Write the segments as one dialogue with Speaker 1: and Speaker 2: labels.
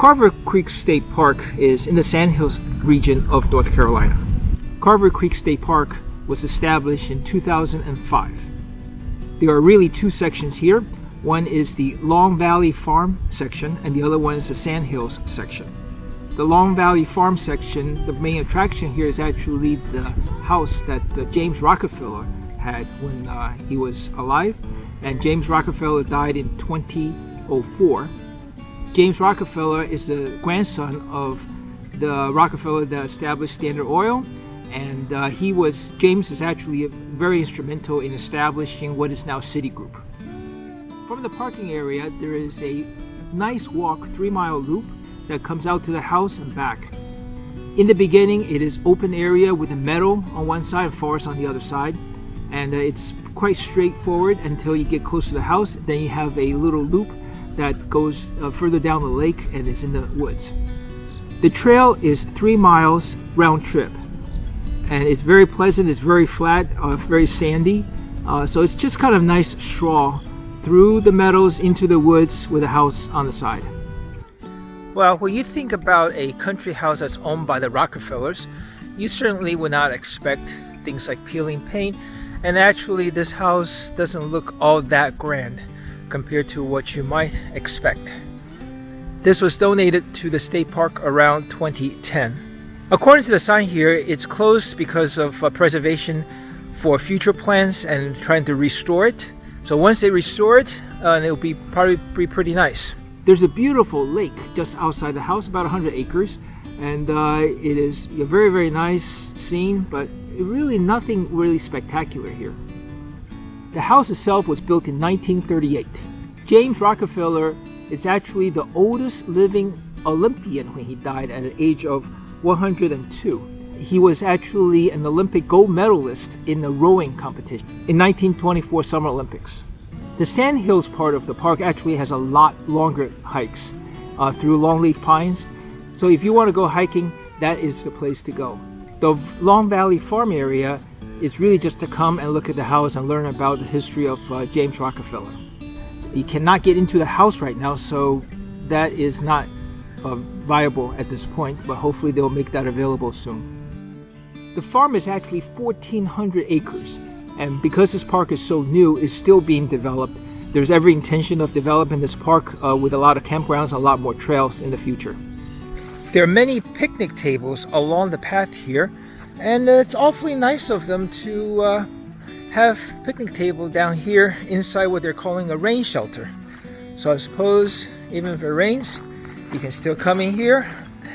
Speaker 1: Carver Creek State Park is in the Sandhills region of North Carolina. Carver Creek State Park was established in 2005. There are really two sections here. One is the Long Valley Farm section and the other one is the Sandhills section. The Long Valley Farm section, the main attraction here is actually the house that James Rockefeller had when he was alive, and James Rockefeller died in 2004. James Rockefeller is the grandson of the Rockefeller that established Standard Oil, and James is actually very instrumental in establishing what is now Citigroup. From the parking area, there is a nice walk 3-mile loop that comes out to the house and back. In the beginning, it is open area with a meadow on one side and forest on the other side, and it's quite straightforward until you get close to the house. Then you have a little loop that goes further down the lake and is in the woods. The trail is 3 miles round trip, and it's very pleasant. It's very flat, very sandy, so it's just kind of nice stroll through the meadows into the woods with a house on the side. Well, when you think about a country house that's owned by the Rockefellers, you certainly would not expect things like peeling paint, and actually this house doesn't look all that grand compared to what you might expect. This was donated to the state park around 2010. According to the sign here, it's closed because of preservation for future plans and trying to restore it. So once they restore it, it'll probably be pretty nice. There's a beautiful lake just outside the house, about 100 acres, and it is a very, very nice scene, but really nothing really spectacular here. The house itself was built in 1938. James Rockefeller is actually the oldest living Olympian when he died at an age of 102. He was actually an Olympic gold medalist in the rowing competition in 1924 Summer Olympics. The Sandhills part of the park actually has a lot longer hikes through longleaf pines. So if you want to go hiking, that is the place to go. The Long Valley Farm area is really just to come and look at the house and learn about the history of James Rockefeller. You cannot get into the house right now, so that is not viable at this point, but hopefully they'll make that available soon. The farm is actually 1,400 acres, and because this park is so new, it's still being developed. There's every intention of developing this park with a lot of campgrounds and a lot more trails in the future. There are many picnic tables along the path here, and it's awfully nice of them to have a picnic table down here inside what they're calling a rain shelter. So I suppose even if it rains, you can still come in here,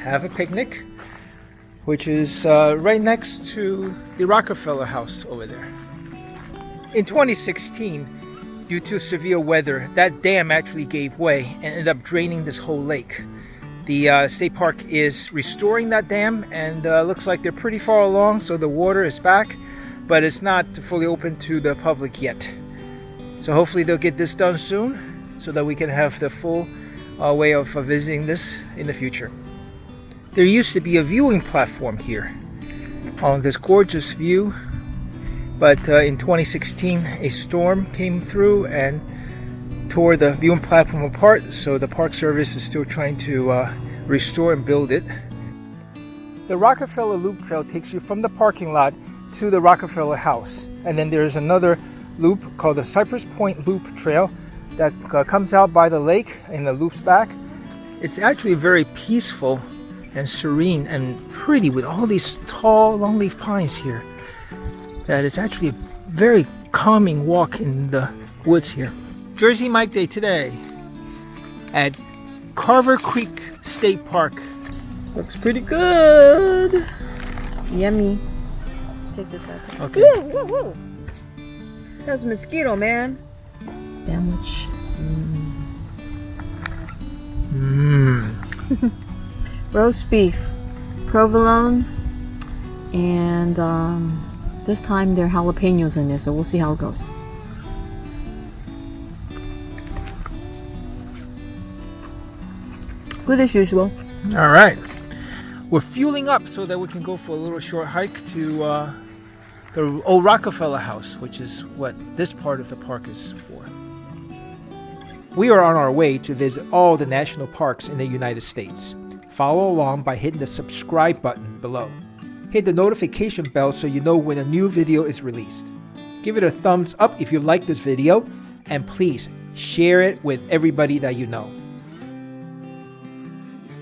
Speaker 1: have a picnic, which is right next to the Rockefeller house over there. In 2016, due to severe weather, that dam actually gave way and ended up draining this whole lake. The state park is restoring that dam, and looks like they're pretty far along, so the water is back, but it's not fully open to the public yet. So hopefully they'll get this done soon so that we can have the full way of visiting this in the future. There used to be a viewing platform here on this gorgeous view, but in 2016 a storm came through and tore the viewing platform apart, so the Park Service is still trying to restore and build it. The Rockefeller Loop Trail takes you from the parking lot to the Rockefeller house, and then there's another loop called the Cypress Point Loop Trail that comes out by the lake and the loops back. It's actually very peaceful and serene and pretty with all these tall longleaf pines here. That is actually a very calming walk in the woods here. Jersey Mike Day today at Carver Creek State Park. Looks pretty good.
Speaker 2: Yummy. Take this out.
Speaker 1: Okay.
Speaker 2: Woo, woo, woo. That's a mosquito, man. Sandwich. Roast beef, provolone, and this time there are jalapenos in there, so we'll see how it goes. Good as usual.
Speaker 1: All right. We're fueling up so that we can go for a little short hike to the old Rockefeller house, which is what this part of the park is for. We are on our way to visit all the national parks in the United States. Follow along by hitting the subscribe button below. Hit the notification bell so you know when a new video is released. Give it a thumbs up if you like this video, and please share it with everybody that you know.